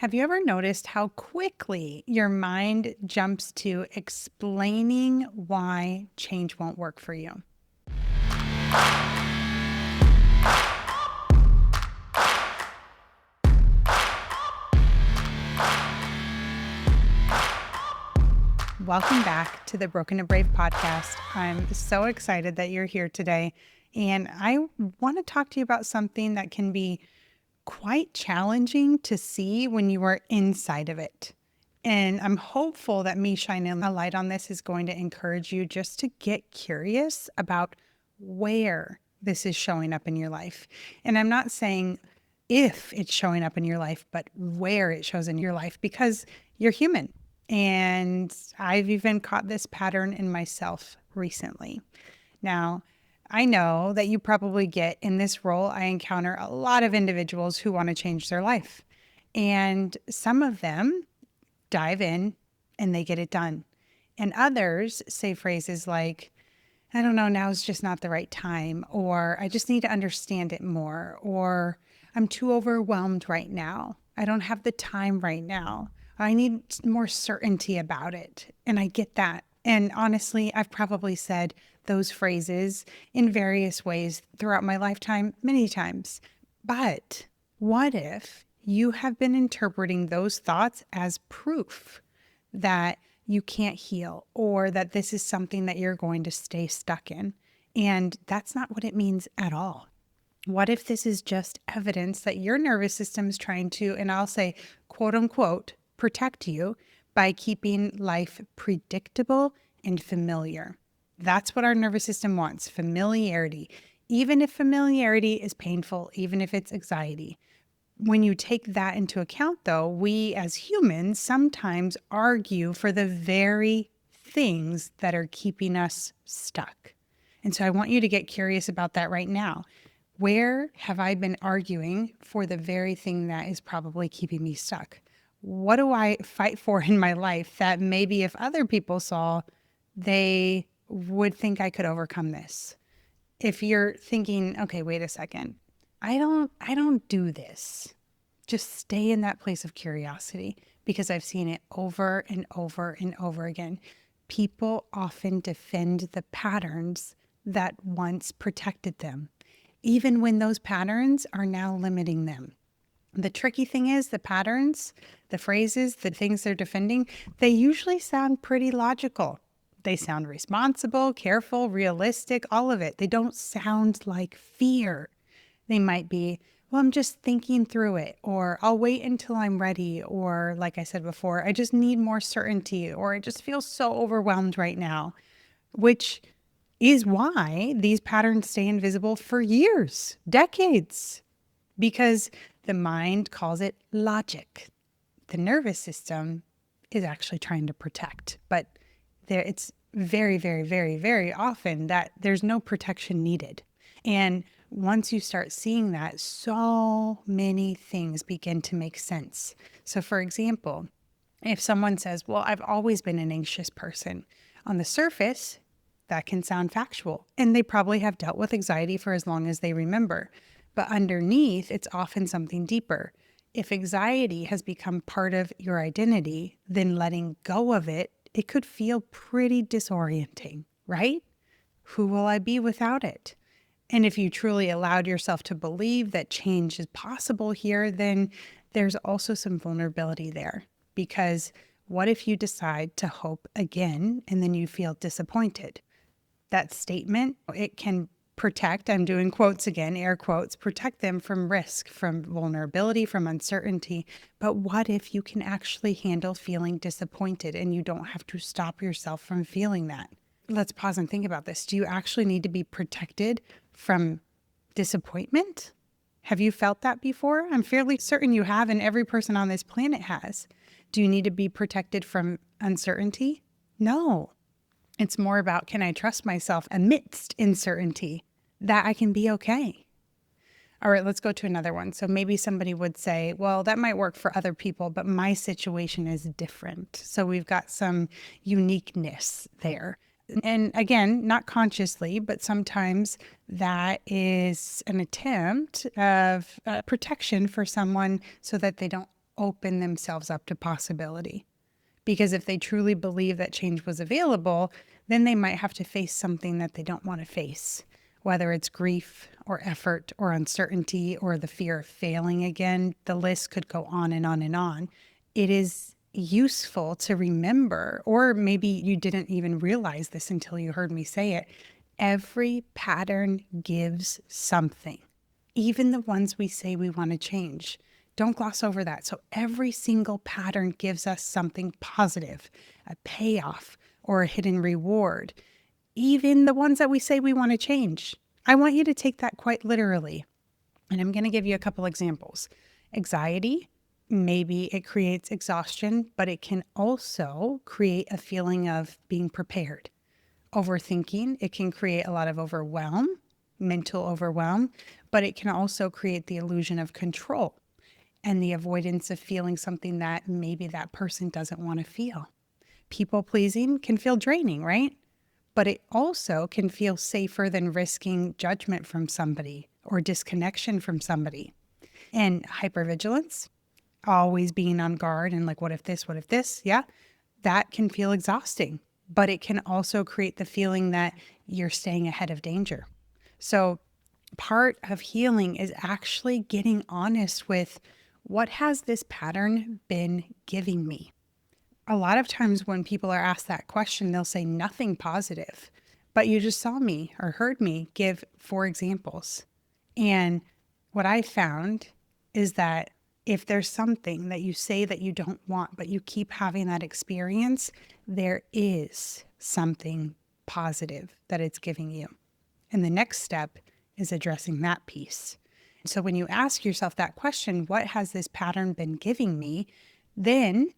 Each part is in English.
Have you ever noticed how quickly your mind jumps to explaining why change won't work for you? Welcome back to the Broken and Brave podcast. I'm so excited that you're here today. And I want to talk to you about something that can be quite challenging to see when you are inside of it. And I'm hopeful that me shining a light on this is going to encourage you just to get curious about where this is showing up in your life. And I'm not saying if it's showing up in your life, but where it shows in your life, because you're human. And I've even caught this pattern in myself recently. Now, I know that you probably get in this role, I encounter a lot of individuals who want to change their life. And some of them dive in and they get it done. And others say phrases like, I don't know, now's just not the right time, or I just need to understand it more, or I'm too overwhelmed right now. I don't have the time right now. I need more certainty about it. And I get that. And honestly, I've probably said those phrases in various ways throughout my lifetime, many times. But what if you have been interpreting those thoughts as proof that you can't heal or that this is something that you're going to stay stuck in? And that's not what it means at all. What if this is just evidence that your nervous system is trying to, and I'll say, quote unquote, protect you by keeping life predictable and familiar? That's what our nervous system wants, familiarity. Even if familiarity is painful, even if it's anxiety. When you take that into account, though, we as humans sometimes argue for the very things that are keeping us stuck. And so I want you to get curious about that right now. Where have I been arguing for the very thing that is probably keeping me stuck? What do I fight for in my life that maybe if other people saw, they would think I could overcome this? If you're thinking, okay, wait a second, I don't do this. Just stay in that place of curiosity because I've seen it over and over and over again. People often defend the patterns that once protected them, even when those patterns are now limiting them. The tricky thing is the patterns, the phrases, the things they're defending, they usually sound pretty logical. They sound responsible, careful, realistic, all of it. They don't sound like fear. They might be, well, I'm just thinking through it, or I'll wait until I'm ready, or like I said before, I just need more certainty, or I just feel so overwhelmed right now, which is why these patterns stay invisible for years, decades, because the mind calls it logic. The nervous system is actually trying to protect, but it's very, very, very, very often that there's no protection needed. And once you start seeing that, so many things begin to make sense. So for example, if someone says, well, I've always been an anxious person, on the surface, that can sound factual. And they probably have dealt with anxiety for as long as they remember. But underneath, it's often something deeper. If anxiety has become part of your identity, then letting go of it, it could feel pretty disorienting, right? Who will I be without it? And if you truly allowed yourself to believe that change is possible here, then there's also some vulnerability there. Because what if you decide to hope again and then you feel disappointed? That statement, it can protect, I'm doing quotes again, air quotes, protect them from risk, from vulnerability, from uncertainty. But what if you can actually handle feeling disappointed and you don't have to stop yourself from feeling that? Let's pause and think about this. Do you actually need to be protected from disappointment? Have you felt that before? I'm fairly certain you have, and every person on this planet has. Do you need to be protected from uncertainty? No. It's more about, can I trust myself amidst uncertainty that I can be okay? All right, let's go to another one. So maybe somebody would say, well, that might work for other people, but my situation is different. So we've got some uniqueness there. And again, not consciously, but sometimes that is an attempt of protection for someone so that they don't open themselves up to possibility. Because if they truly believe that change was available, then they might have to face something that they don't want to face, whether it's grief or effort or uncertainty or the fear of failing again. The list could go on and on and on. It is useful to remember, or maybe you didn't even realize this until you heard me say it. Every pattern gives something, even the ones we say we want to change. Don't gloss over that. So every single pattern gives us something positive, a payoff or a hidden reward, even the ones that we say we want to change. I want you to take that quite literally. And I'm going to give you a couple examples. Anxiety, maybe it creates exhaustion, but it can also create a feeling of being prepared. Overthinking, it can create a lot of overwhelm, mental overwhelm, but it can also create the illusion of control and the avoidance of feeling something that maybe that person doesn't want to feel. People pleasing can feel draining, right? But it also can feel safer than risking judgment from somebody or disconnection from somebody. And hypervigilance, always being on guard and like, what if this? Yeah, that can feel exhausting, but it can also create the feeling that you're staying ahead of danger. So part of healing is actually getting honest with, what has this pattern been giving me? A lot of times when people are asked that question, they'll say nothing positive, but you just saw me or heard me give 4 examples. And what I found is that if there's something that you say that you don't want, but you keep having that experience, there is something positive that it's giving you. And the next step is addressing that piece. So when you ask yourself that question, what has this pattern been giving me? Then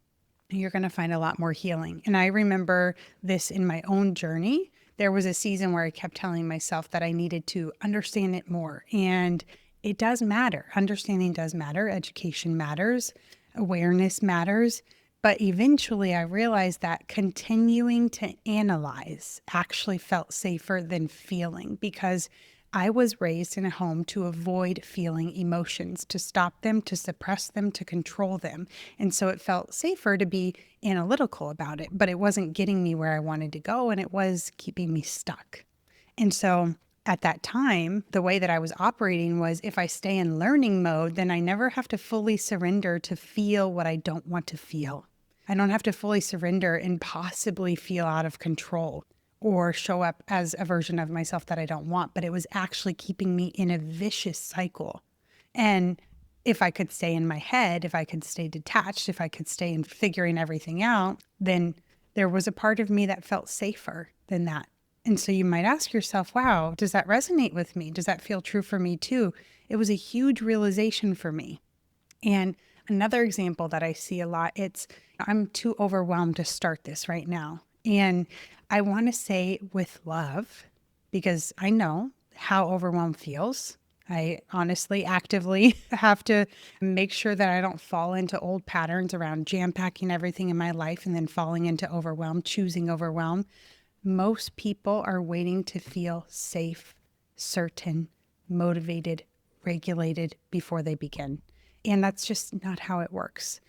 you're going to find a lot more healing. And I remember this in my own journey. There was a season where I kept telling myself that I needed to understand it more. And it does matter. Understanding does matter. Education matters. Awareness matters. But eventually I realized that continuing to analyze actually felt safer than feeling, because I was raised in a home to avoid feeling emotions, to stop them, to suppress them, to control them. And so it felt safer to be analytical about it, but it wasn't getting me where I wanted to go, and it was keeping me stuck. And so at that time, the way that I was operating was, if I stay in learning mode, then I never have to fully surrender to feel what I don't want to feel. I don't have to fully surrender and possibly feel out of control or show up as a version of myself that I don't want, but it was actually keeping me in a vicious cycle. And if I could stay in my head, if I could stay detached, if I could stay in figuring everything out, then there was a part of me that felt safer than that. And so you might ask yourself, wow, does that resonate with me? Does that feel true for me too? It was a huge realization for me. And another example that I see a lot, I'm too overwhelmed to start this right now. And I want to say with love, because I know how overwhelmed feels. I honestly actively have to make sure that I don't fall into old patterns around jam-packing everything in my life and then falling into overwhelm, choosing overwhelm. Most people are waiting to feel safe, certain, motivated, regulated before they begin. And that's just not how it works.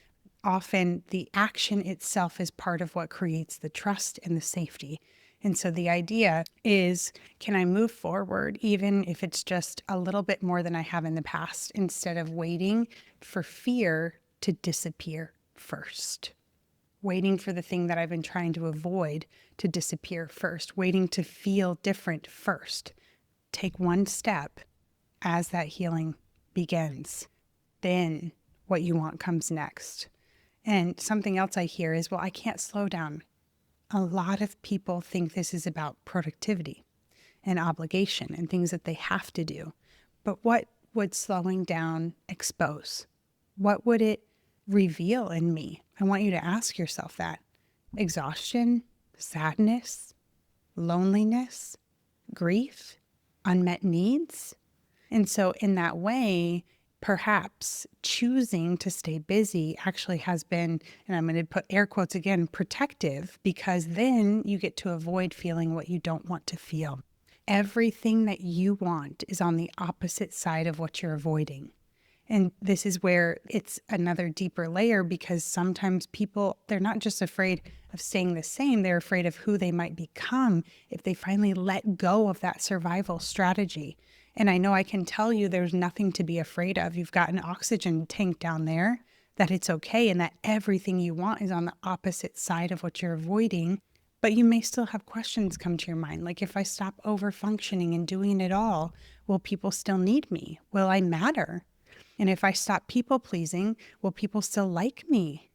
Often the action itself is part of what creates the trust and the safety. And so the idea is, can I move forward even if it's just a little bit more than I have in the past, instead of waiting for fear to disappear first? Waiting for the thing that I've been trying to avoid to disappear first, waiting to feel different first. Take one step as that healing begins. Then what you want comes next. And something else I hear is, well, I can't slow down. A lot of people think this is about productivity and obligation and things that they have to do. But what would slowing down expose? What would it reveal in me? I want you to ask yourself that. Exhaustion, sadness, loneliness, grief, unmet needs. And so in that way, perhaps choosing to stay busy actually has been, and I'm going to put air quotes again, protective, because then you get to avoid feeling what you don't want to feel. Everything that you want is on the opposite side of what you're avoiding. And this is where it's another deeper layer, because sometimes people, they're not just afraid of staying the same, they're afraid of who they might become if they finally let go of that survival strategy. And I know I can tell you there's nothing to be afraid of. You've got an oxygen tank down there, that it's okay, and that everything you want is on the opposite side of what you're avoiding. But you may still have questions come to your mind, like, if I stop over functioning and doing it all, will people still need me? Will I matter? And if I stop people pleasing, will people still like me?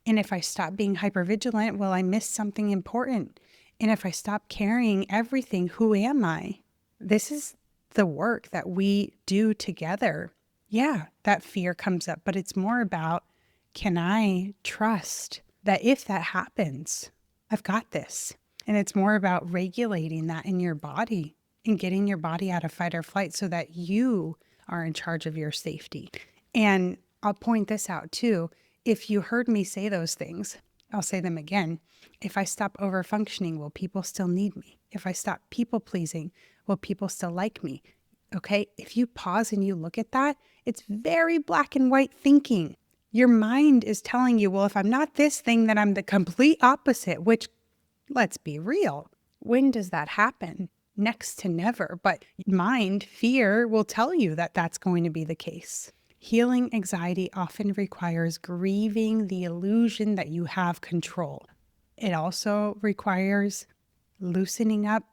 And if I stop being hypervigilant, will I miss something important? And if I stop carrying everything, who am I? This is the work that we do together. Yeah, that fear comes up, but it's more about, can I trust that if that happens, I've got this? And it's more about regulating that in your body and getting your body out of fight or flight so that you are in charge of your safety. And I'll point this out too. If you heard me say those things, I'll say them again. If I stop over functioning, will people still need me? If I stop people pleasing, will people still like me? Okay, if you pause and you look at that, it's very black and white thinking. Your mind is telling you, well, if I'm not this thing, then I'm the complete opposite, which, let's be real, when does that happen? Next to never. But mind, fear, will tell you that that's going to be the case. Healing anxiety often requires grieving the illusion that you have control. It also requires loosening up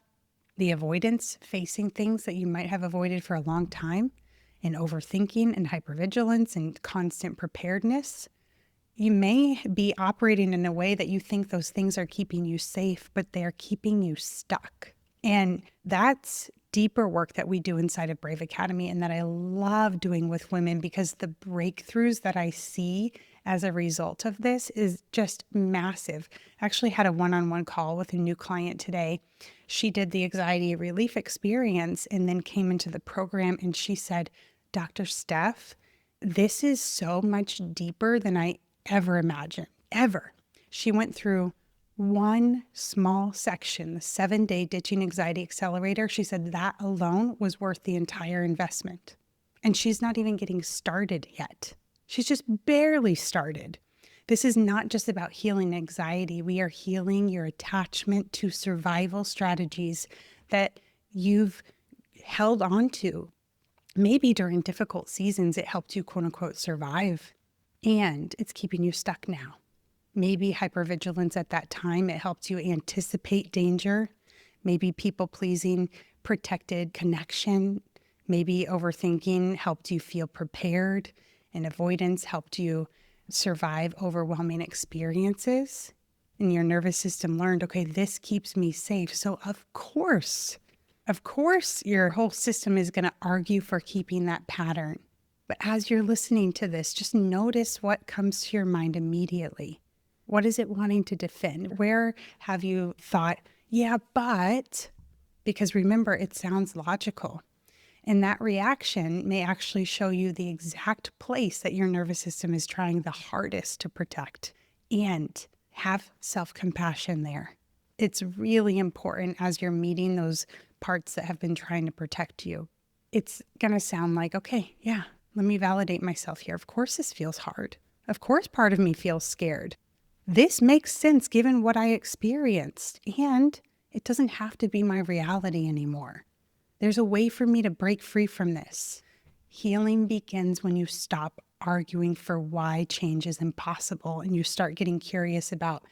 the avoidance, facing things that you might have avoided for a long time, and overthinking and hypervigilance and constant preparedness. You may be operating in a way that you think those things are keeping you safe, but they're keeping you stuck. And that's deeper work that we do inside of Brave Academy, and that I love doing with women, because the breakthroughs that I see as a result of this is just massive. I actually had a one-on-one call with a new client today. She did the anxiety relief experience and then came into the program, and she said, Dr. Steph, this is so much deeper than I ever imagined, ever. She went through one small section, the 7-day Ditching Anxiety Accelerator. She said that alone was worth the entire investment. And she's not even getting started yet. She's just barely started. This is not just about healing anxiety. We are healing your attachment to survival strategies that you've held on to. Maybe during difficult seasons, it helped you, quote unquote, survive, and it's keeping you stuck now. Maybe hypervigilance at that time, it helped you anticipate danger. Maybe people-pleasing protected connection. Maybe overthinking helped you feel prepared, and avoidance helped you survive overwhelming experiences. And your nervous system learned, okay, this keeps me safe. So of course, your whole system is going to argue for keeping that pattern. But as you're listening to this, just notice what comes to your mind immediately. What is it wanting to defend? Where have you thought, yeah, but, because remember, it sounds logical. And that reaction may actually show you the exact place that your nervous system is trying the hardest to protect. And have self-compassion there. It's really important as you're meeting those parts that have been trying to protect you. It's going to sound like, okay, yeah, let me validate myself here. Of course this feels hard. Of course part of me feels scared. This makes sense given what I experienced, and it doesn't have to be my reality anymore. There's a way for me to break free from this. Healing begins when you stop arguing for why change is impossible and you start getting curious about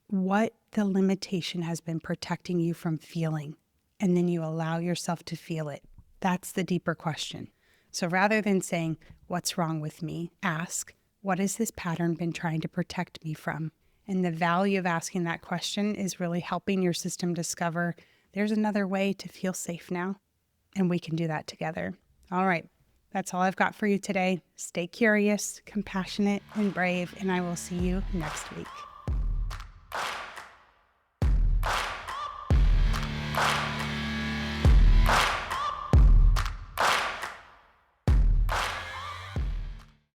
what the limitation has been protecting you from feeling, and then you allow yourself to feel it. That's the deeper question. So rather than saying, what's wrong with me? Ask, what has this pattern been trying to protect me from? And the value of asking that question is really helping your system discover there's another way to feel safe now, and we can do that together. All right, that's all I've got for you today. Stay curious, compassionate, and brave, and I will see you next week.